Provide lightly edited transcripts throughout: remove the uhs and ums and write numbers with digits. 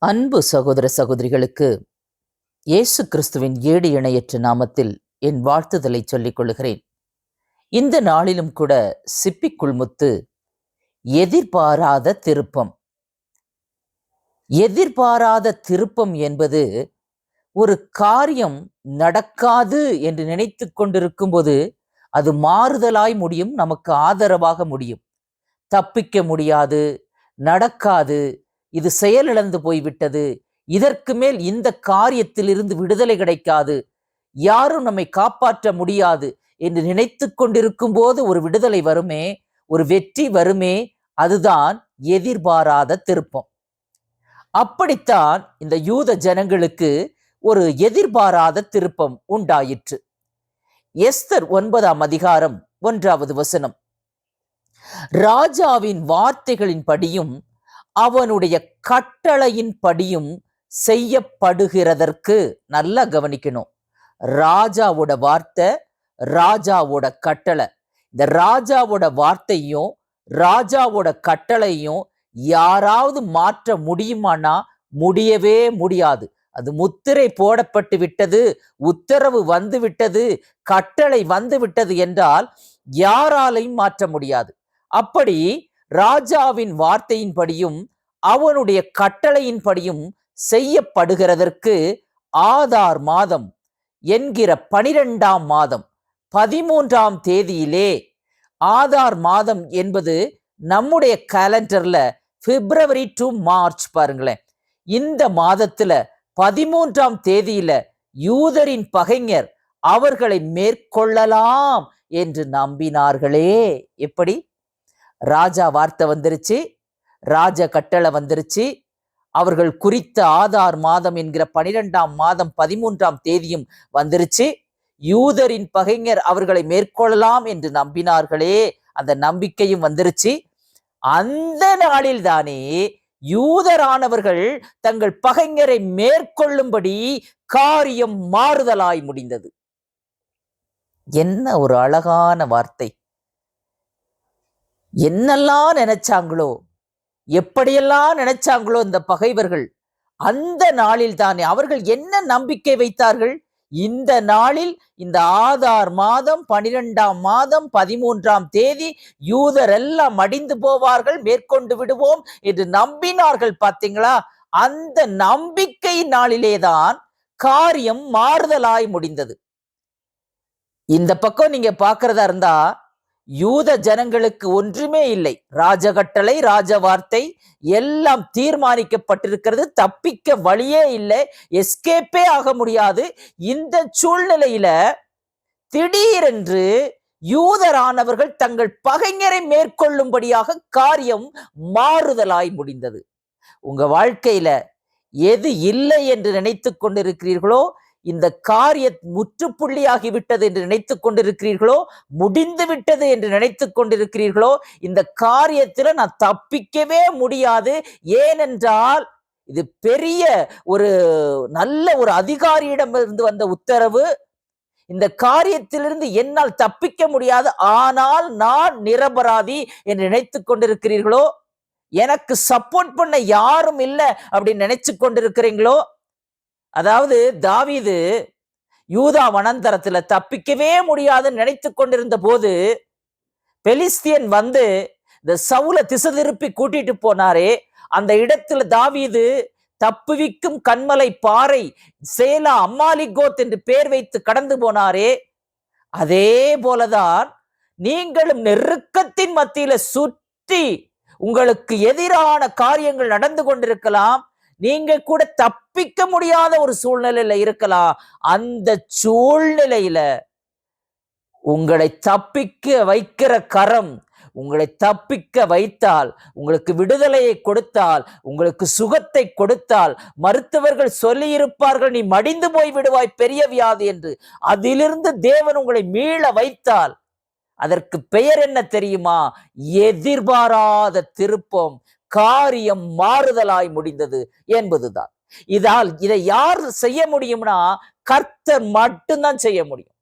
அன்பு சகோதர சகோதரிகளுக்கு இயேசு கிறிஸ்துவின் ஏடு இணையற்ற நாமத்தில் என் வாழ்த்துதலை சொல்லிக் கொள்கிறேன். இந்த நாளிலும் கூட சிப்பிக்குள் முத்து எதிர்பாராத திருப்பம். எதிர்பாராத திருப்பம் என்பது ஒரு காரியம் நடக்காது என்று நினைத்து கொண்டிருக்கும் போது அது மாறுதலாய் முடியும், நமக்கு ஆதரவாக முடியும். தப்பிக்க முடியாது, நடக்காது, இது செயலிழந்து போய்விட்டது, இதற்கு மேல் இந்த காரியத்திலிருந்து விடுதலை கிடைக்காது, யாரும் நம்மை காப்பாற்ற முடியாது என்று நினைத்து கொண்டிருக்கும் போது ஒரு விடுதலை வருமே, ஒரு வெற்றி வருமே, அதுதான் எதிர்பாராத திருப்பம். அப்படித்தான் இந்த யூத ஜனங்களுக்கு ஒரு எதிர்பாராத திருப்பம் உண்டாயிற்று. எஸ்தர் 9ஆம் அதிகாரம் 1வது வசனம். ராஜாவின் வார்த்தைகளின் படியும் அவனுடைய கட்டளையின் படியும் செய்யப்படுகிறதற்கு, நல்லா கவனிக்கணும், ராஜாவோட வார்த்தை, ராஜாவோட கட்டளை. இந்த ராஜாவோட வார்த்தையும் ராஜாவோட கட்டளையும் யாராவது மாற்ற முடியுமானா முடியவே முடியாது. அது முத்திரை போடப்பட்டு விட்டது, உத்தரவு வந்து விட்டது, கட்டளை வந்து விட்டது என்றால் யாராலையும் மாற்ற முடியாது. அப்படி ராஜாவின் வார்த்தையின்படியும் அவனுடைய கட்டளையின்படியும் செய்யப்படுகிறதற்கு ஆதார் மாதம் என்கிற 12ஆம் மாதம் 13ஆம் தேதியிலே, ஆதார் மாதம் என்பது நம்முடைய கேலண்டர்ல பிப்ரவரி டு மார்ச் பாருங்களேன், இந்த மாதத்துல 13ஆம் தேதியில யூதரின் பகைஞர் அவர்களை மேற்கொள்ளலாம் என்று நம்பினார்களே. எப்படி? ராஜா வார்த்தை வந்துருச்சு, ராஜ கட்டளை வந்துருச்சு, அவர்கள் குறித்த ஆதார் மாதம் என்கிற 12ஆம் மாதம் 13ஆம் தேதியும் வந்துருச்சு. யூதரின் பகைஞர் அவர்களை மேற்கொள்ளலாம் என்று நம்பினார்களே, அந்த நம்பிக்கையும் வந்துருச்சு. அந்த நாளில் தானே யூதரானவர்கள் தங்கள் பகைஞரை மேற்கொள்ளும்படி காரியம் மாறுதலாய் முடிந்தது. என்ன ஒரு அழகான வார்த்தை! என்னெல்லாம் நினைச்சாங்களோ, எப்படியெல்லாம் நினைச்சாங்களோ இந்த பகைவர்கள், அந்த நாளில் தானே அவர்கள் என்ன நம்பிக்கை வைத்தார்கள்? இந்த நாளில், இந்த ஆதார் மாதம் 12ஆம் மாதம் 13ஆம் தேதி யூதர் எல்லாம் மடிந்து போவார்கள், மேற்கொண்டு விடுவோம் என்று நம்பினார்கள். பார்த்தீங்களா? அந்த நம்பிக்கை நாளிலேதான் காரியம் மாறுதலாய் முடிந்தது. இந்த பக்கம் நீங்க பார்க்கிறதா இருந்தா யூத ஜனங்களுக்கு ஒன்றுமே இல்லை. ராஜகட்டளை, ராஜ வார்த்தை எல்லாம் தீர்மானிக்கப்பட்டிருக்கிறது, தப்பிக்க வழியே இல்லை, எஸ்கேப்பே ஆக முடியாது. இந்த சூழ்நிலையில திடீரென்று யூதரானவர்கள் தங்கள் பகைஞரை மேற்கொள்ளும்படியாக காரியம் மாறுதலாய் முடிந்தது. உங்க வாழ்க்கையில எது இல்லை என்று நினைத்து கொண்டிருக்கிறீர்களோ, இந்த காரிய முற்றுப்புள்ளியாகிவிட்டது என்று நினைத்துக் கொண்டிருக்கிறீர்களோ, முடிந்து விட்டது என்று நினைத்துக் கொண்டிருக்கிறீர்களோ, இந்த காரியத்தில் நான் தப்பிக்கவே முடியாது, ஏனென்றால் இது பெரிய ஒரு நல்ல ஒரு அதிகாரியிடமிருந்து வந்த உத்தரவு, இந்த காரியத்திலிருந்து என்னால் தப்பிக்க முடியாது, ஆனால் நான் நிரபராதி என்று நினைத்துக் கொண்டிருக்கிறீர்களோ, எனக்கு சப்போர்ட் பண்ண யாரும் இல்லை அப்படின்னு நினைச்சு கொண்டிருக்கிறீங்களோ, அதாவது தாவீது யூதா வனாந்தரத்துல தப்பிக்கவே முடியாதுன்னு நினைத்து கொண்டிருந்த போது பெலிஸ்தியன் வந்து இந்த சவுலை திசை திருப்பி கூட்டிட்டு போனாரே, அந்த இடத்துல தாவீது தப்புவிக்கும் கண்மலை பாறை சேலா அம்மாலிகோத் என்று பெயர் வைத்து கடந்து போனாரே, அதே போலதான் நீங்களும் நெருக்கத்தின் மத்தியில சுற்றி உங்களுக்கு எதிரான காரியங்கள் நடந்து கொண்டிருக்கலாம், நீங்க கூட தப்பிக்க முடியாத ஒரு சூழ்நிலையில இருக்கலாம். அந்த சூழ்நிலையில உங்களை தப்பிக்க வைக்கிற கரம், உங்களை தப்பிக்க வைத்தால், உங்களுக்கு விடுதலையை கொடுத்தால், உங்களுக்கு சுகத்தை கொடுத்தால், மருத்துவர்கள் சொல்லி இருப்பார்கள் நீ மடிந்து போய் விடுவாய் பெரிய வியாதி என்று, அதிலிருந்து தேவன் உங்களை மீள வைத்தால் அதற்கு பெயர் என்ன தெரியுமா? எதிர்பாராத திருப்பம், காரியம் மாறுதலாய் முடிந்தது என்பதுதான். இதை யார் செய்ய முடியும்னா கர்த்தர் மட்டும்தான் செய்ய முடியும்.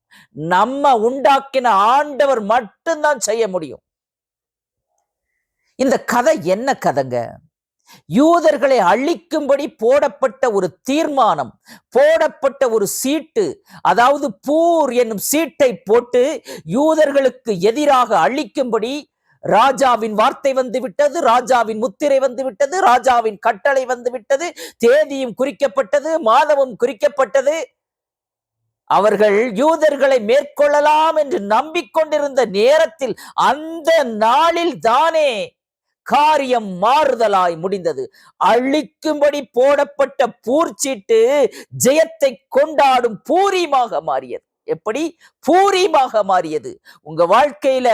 நம்ம உண்டாக்கின ஆண்டவர் மட்டும்தான் செய்ய முடியும். இந்த கதை என்ன கதைங்க? யூதர்களை அழிக்கும்படி போடப்பட்ட ஒரு தீர்மானம், போடப்பட்ட ஒரு சீட்டு, அதாவது பூர் என்னும் சீட்டை போட்டு யூதர்களுக்கு எதிராக அழிக்கும்படி ராஜாவின் வார்த்தை வந்து விட்டது, ராஜாவின் முத்திரை வந்து விட்டது, ராஜாவின் கட்டளை வந்து விட்டது, தேதியும் குறிக்கப்பட்டது, மாதமும் குறிக்கப்பட்டது. அவர்கள் யூதர்களை மேற்கொள்ளலாம் என்று நம்பிக்கொண்டிருந்த நேரத்தில் அந்த நாளில் தானே காரியம் மாறுதலாய் முடிந்தது. அழிக்கும்படி போடப்பட்ட பூர்ச்சீட்டு ஜெயத்தை கொண்டாடும் பூரிமாக மாறியது. எப்படி? பூரிமாக மாறியது. உங்க வாழ்க்கையில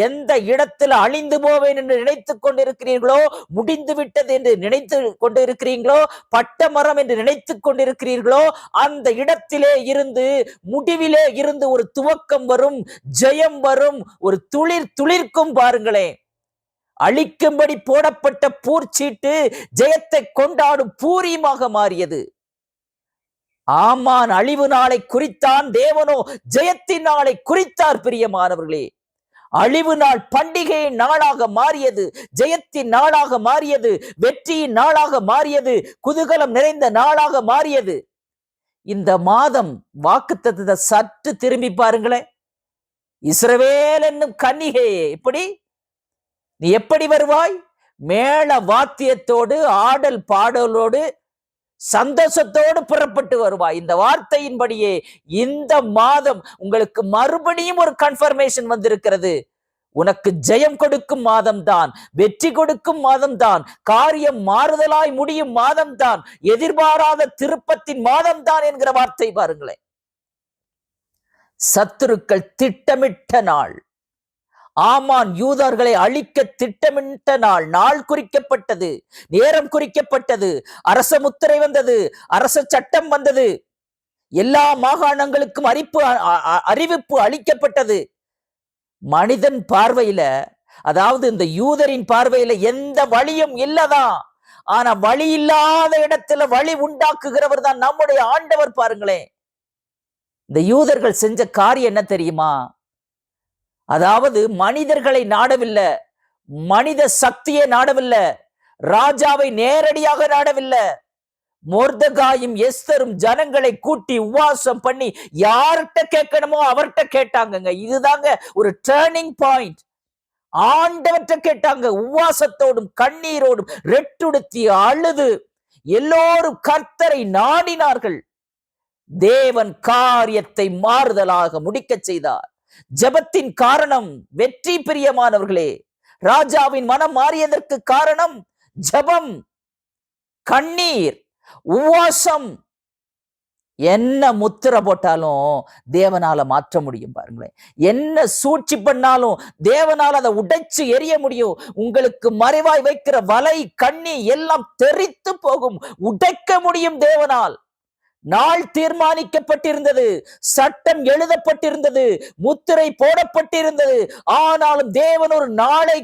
எந்த இடத்துல அழிந்து போவேன் என்று நினைத்துக் கொண்டிருக்கிறீர்களோ, முடிந்து விட்டது என்று நினைத்து கொண்டிருக்கிறீர்களோ, பட்ட மரம் என்று நினைத்துக் கொண்டிருக்கிறீர்களோ, அந்த இடத்திலே இருந்து, முடிவிலே இருந்து ஒரு துவக்கம் வரும், ஜெயம் வரும், ஒரு துளிர் துளிர்க்கும். பாருங்களேன், அழிக்கும்படி போடப்பட்ட பூர்ச்சீட்டு ஜெயத்தை கொண்டாடும் பூரியமாக மாறியது. ஆமான் அழிவு நாளை குறித்தான், தேவனோ ஜெயத்தின் நாளை குறித்தார். பிரியமானவர்களே, அழிவு நாள் பண்டிகையின் நாளாக மாறியது, ஜெயத்தின் நாளாக மாறியது, வெற்றியின் நாளாக மாறியது, குதூகலம் நிறைந்த நாளாக மாறியது. இந்த மாதம் வாக்குத்தத்தத்தை சற்று திரும்பி பாருங்களேன். இஸ்ரவேல் என்னும் கன்னிகையே, எப்படி நீ எப்படி வருவாய்? மேள வாத்தியத்தோடு, ஆடல் பாடலோடு, சந்தோஷத்தோடு புறப்பட்டு வருவாய். இந்த வார்த்தையின்படியே இந்த மாதம் உங்களுக்கு மறுபடியும் ஒரு கன்ஃபர்மேஷன் வந்திருக்கிறது. உனக்கு ஜெயம் கொடுக்கும் மாதம் தான், வெற்றி கொடுக்கும் மாதம் தான், காரியம் மாறுதலாய் முடியும் மாதம் தான், எதிர்பாராத திருப்பத்தின் மாதம் தான் என்கிற வார்த்தை பாருங்களேன். சத்துருக்கள் திட்டமிட்ட நாள், ஆமான் யூதர்களை அழிக்க திட்டமிட்ட நாள், நாள் குறிக்கப்பட்டது, நேரம் குறிக்கப்பட்டது, அரச முத்திரை வந்தது, அரச சட்டம் வந்தது, எல்லா மாகாணங்களுக்கும் அறிவிப்பு அளிக்கப்பட்டது. மனிதன் பார்வையில, அதாவது இந்த யூதரின் பார்வையில எந்த வழியும் இல்லதான். ஆனா வழி இல்லாத இடத்துல வழி உண்டாக்குகிறவர் தான் நம்முடைய ஆண்டவர். பாருங்களேன், இந்த யூதர்கள் செஞ்ச காரியம் என்ன தெரியுமா? அதாவது மனிதர்களை நாடவில்லை, மனித சக்தியை நாடவில்லை, ராஜாவை நேரடியாக நாடவில்லை. மொர்தெகாயும் எஸ்தரும் ஜனங்களை கூட்டி உபவாசம் பண்ணி யார்கிட்ட கேட்கணுமோ அவர்கிட்ட கேட்டாங்க. இதுதாங்க ஒரு டர்னிங் பாயிண்ட். ஆண்டவற்றை கேட்டாங்க, உபவாசத்தோடும் கண்ணீரோடும் ரெட்டுடுத்தி அழுது எல்லோரும் கர்த்தரை நாடினார்கள். தேவன் காரியத்தை மாறுதலாக முடிக்க செய்தார். ஜெபத்தின் காரணம் வெற்றி. பிரியமானவர்களே, ராஜாவின் மனம் மாறியதற்கு காரணம் ஜெபம், கண்ணீர், உபவாசம். என்ன முத்திரை போட்டாலும் தேவனால மாற்ற முடியும். பாருங்களேன், என்ன சூழ்ச்சி பண்ணாலும் தேவனால அதை உடைச்சு எரிய முடியும். உங்களுக்கு மறைவாய் வைக்கிற வலை, கண்ணி எல்லாம் தெரித்து போகும், உடைக்க முடியும் தேவனால். நாள் தீர்மானிக்கப்பட்டிருந்தது, சட்டம் எழுதப்பட்டிருந்தது, முத்திரை போடப்பட்டிருந்தது. ஆனாலும் தேவன் ஒரு நாளை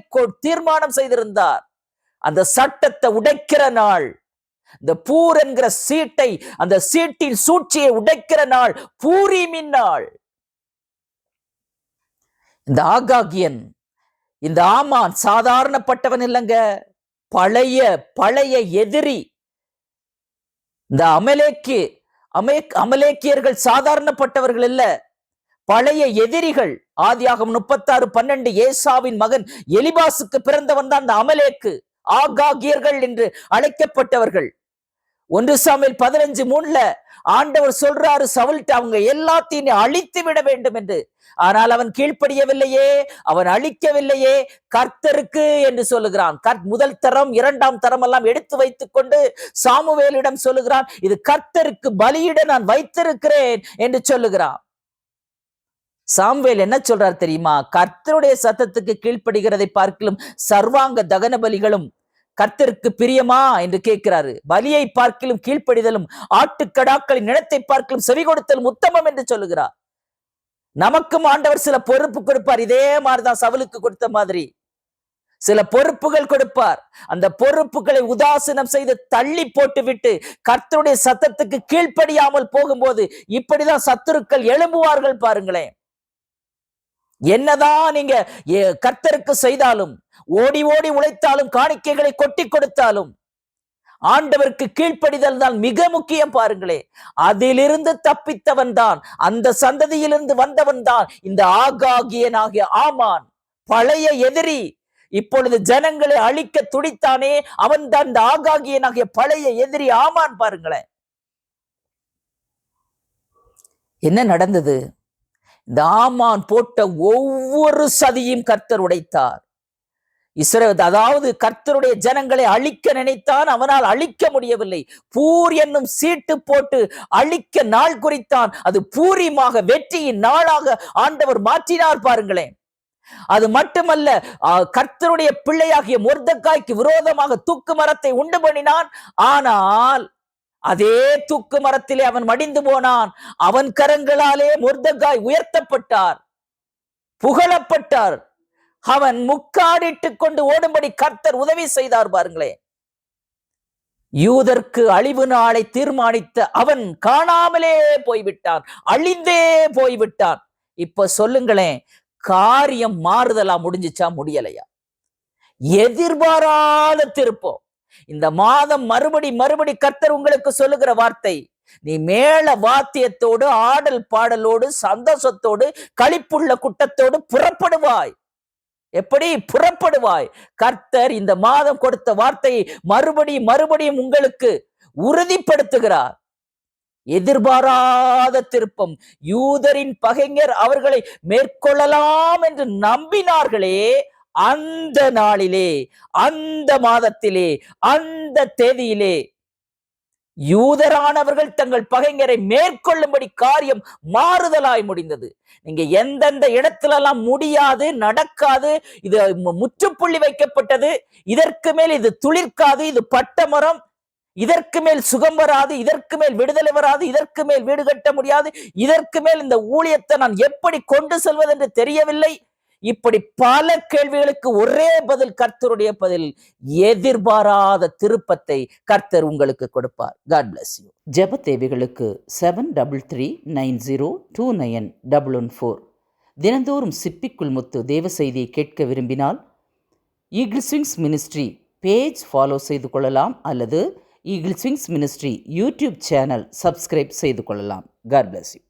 தீர்மானம் செய்திருந்தார். அந்த சட்டத்தை உடைக்கிற நாள், இந்த பூர் என்கிற சீட்டை, அந்த சீட்டின் சூழ்ச்சியை உடைக்கிற நாள் பூரீமின் நாள். இந்த ஆகாகியன், இந்த ஆமான் சாதாரணப்பட்டவன் இல்லைங்க, பழைய எதிரி. இந்த அமலேக்கியர்கள் சாதாரணப்பட்டவர்கள் இல்ல, பழைய எதிரிகள். ஆதியாகமம் 36:12 ஏசாவின் மகன் எலிபாசுக்கு பிறந்தவன் தான் இந்த அமலேக்கு, ஆகாகியர்கள் என்று அழைக்கப்பட்டவர்கள். 1 சாமுவேல் 15:3 ஆண்டவர் சொல்றாரு சவுல்ட்ட, அவங்க எல்லாத்தையும் அழித்து விட வேண்டும் என்று. ஆனால் அவன் கீழ்ப்படியவில்லையே, அவன் அழிக்கவில்லையே, கர்த்தருக்கு என்று சொல்லுகிறான். முதல் தரம், 2ஆம் தரம் எல்லாம் எடுத்து வைத்துக் கொண்டு சாமுவேலிடம் சொல்லுகிறான், இது கர்த்தருக்கு பலியிட நான் வைத்திருக்கிறேன் என்று சொல்லுகிறான். சாமுவேல் என்ன சொல்றார் தெரியுமா? கர்த்தருடைய சத்தத்துக்கு கீழ்ப்படுகிறதை பார்க்கலும் சர்வாங்க தகன பலிகளும் கர்த்தருக்கு பிரியமா என்று கேட்கிறாரு. பலியை பார்க்கலும் கீழ்ப்படிதலும், ஆட்டுக்கடாக்களின் நிலத்தை பார்க்கலும் செவி கொடுத்தலும் உத்தமம் என்று சொல்லுகிறார். நமக்கும் ஆண்டவர் சில பொறுப்பு கொடுப்பார். இதே மாதிரிதான் சவுலுக்கு கொடுத்த மாதிரி சில பொறுப்புகள் கொடுப்பார். அந்த பொறுப்புகளை உதாசீனம் செய்து தள்ளி போட்டு விட்டு கர்த்தருடைய சத்தத்துக்கு கீழ்ப்படியாமல் போகும்போது இப்படிதான் சத்துருக்கள் எழும்புவார்கள். பாருங்களேன், என்னதான் நீங்க கர்த்தருக்கு செய்தாலும், ஓடி ஓடி உழைத்தாலும், காணிக்கைகளை கொட்டி கொடுத்தாலும், ஆண்டவருக்கு கீழ்ப்படிதல் தான் மிக முக்கியம். பாருங்களே, அதிலிருந்து தப்பித்தவன் தான், அந்த சந்ததியிலிருந்து வந்தவன் தான் இந்த ஆகாகியனாகிய ஆமான். பழைய எதிரி இப்பொழுது ஜனங்களை அழிக்க துடித்தானே, அவன் தான் இந்த ஆகாகியனாகிய பழைய எதிரி ஆமான். பாருங்களேன் என்ன நடந்தது. இந்த ஆமான் போட்ட ஒவ்வொரு சதியும் கர்த்தர் உடைத்தார். அதாவது கர்த்தருடைய ஜனங்களை அழிக்க நினைத்தான், அவனால் அழிக்க முடியவில்லை. பூர் என்னும் சீட்டு போட்டு அழிக்க நாள் குறித்தான், அது பூரிமாக வெற்றியின் நாளாக ஆண்டவர் மாற்றினார். பாருங்களேன், அது மட்டுமல்ல, கர்த்தருடைய பிள்ளையாகிய மொர்தெக்காய்க்கு விரோதமாக தூக்கு மரத்தை உண்டு பண்ணினான். ஆனால் அதே தூக்கு மரத்திலே அவன் மடிந்து போனான். அவன் கரங்களாலே மொர்தெக்காய் உயர்த்தப்பட்டார், புகழப்பட்டார். அவன் முக்காடிட்டுக் கொண்டு ஓடும்படி கர்த்தர் உதவி செய்தார். பாருங்களேன், யூதருக்கு அழிவு நாளை தீர்மானித்த அவன் காணாமலே போய்விட்டான், அழிந்தே போய்விட்டான். இப்ப சொல்லுங்களேன், காரியம் மாறுதலா முடிஞ்சிச்சா, முடியலையா? எதிர்பாராத திருப்பம். இந்த மாதம் மறுபடி கர்த்தர் உங்களுக்கு சொல்லுகிற வார்த்தை, நீ மேல வாத்தியத்தோடு ஆடல் பாடலோடு சந்தோஷத்தோடு களிப்புள்ள குட்டத்தோடு புறப்படுவாய். எப்படி புறப்படுவாய்? கர்த்தர் இந்த மாதம் கொடுத்த வார்த்தையை மறுபடியும் உங்களுக்கு உறுதிப்படுத்துகிறார். எதிர்பாராத திருப்பம். யூதரின் பகைஞர் அவர்களை மேற்கொள்ளலாம் என்று நம்பினார்களே, அந்த நாளிலே, அந்த மாதத்திலே, அந்த தேதியிலே யூதரானவர்கள் தங்கள் பகைஞரை மேற்கொள்ளும்படி காரியம் மாறுதலாய் முடிந்தது. நீங்க எந்தெந்த இடத்துலலாம் முடியாது, நடக்காது, இது முற்றுப்புள்ளி வைக்கப்பட்டது, இதற்கு மேல் இது துளிர்க்காது, இது பட்டமரம், இதற்கு மேல் சுகம் வராது, இதற்கு மேல் விடுதலை வராது, இதற்கு மேல் வீடு கட்ட முடியாது, இதற்கு மேல் இந்த ஊழியத்தை நான் எப்படி கொண்டு செல்வது என்று தெரியவில்லை. இப்படி பல கேள்விகளுக்கு ஒரே பதில், கர்த்தருடைய பதில். எதிர்பாராத திருப்பத்தை கர்த்தர் உங்களுக்கு கொடுப்பார். God bless you. ஜெப தேவைகளுக்கு 7339029114. தினந்தோறும் சிப்பிக்குள் முத்து தேவ செய்தியை கேட்க விரும்பினால் Eagles Wings Ministry page follow செய்து கொள்ளலாம், அல்லது Eagles Wings Ministry YouTube channel subscribe செய்து கொள்ளலாம். God bless you.